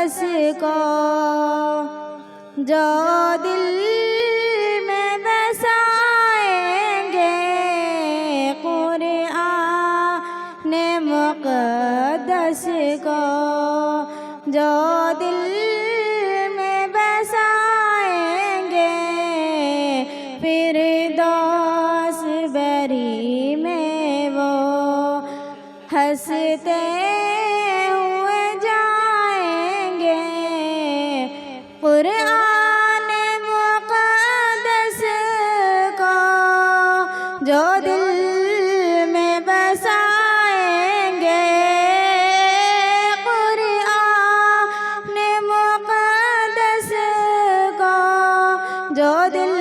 मुक़द्दस को जो दिल में बसाएंगे, कुरान मुक़द्दस को जो दिल में बसाएंगे, फिरदौस बरी में वो हंसते हुए जाएंगे। कुरान मुक़द्दस को जो दिल में बसाएंगे, कुरान मुक़द्दस को जो दिल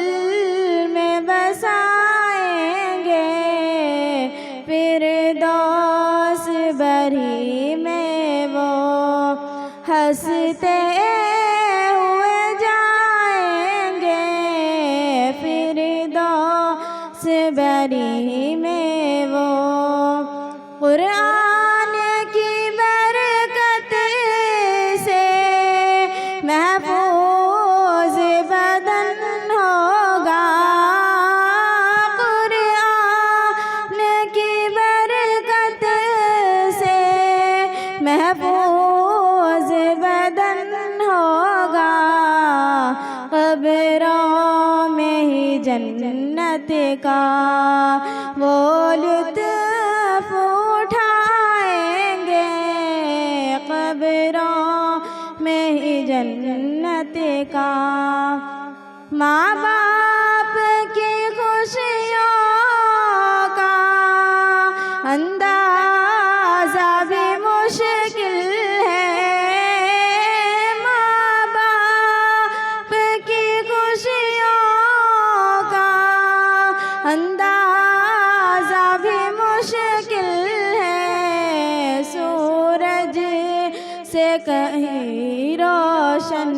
में बसाएंगे, फिरदौस बरी में वो हंसते हुए जाएंगे। फिरदौस बरी में वो कुरान की बरकत से महफूज बदन होगा। कुरान की बरकत से महफूज बदन होगा। कब्रों में ही जन्नत का वो लुत्फ़ उठाएंगे। कब्रों में ही जन्नत का माँ बाप की खुशियों का अंदाज़ा भी मुश्किल है। माँ बाप की खुशियों का अंदाज़ा भी मुश्किल है। सूरज से कहीं रोशन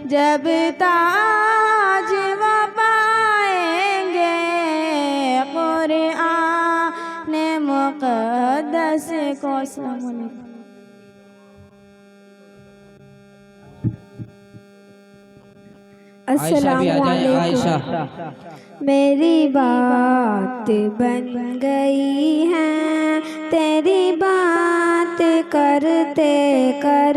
जब ताज वो पाएंगे, कुरान मुक़द्दस को। अस्सलाम वालेकुम। आयशा मेरी बात बन गई है तेरी बात करते कर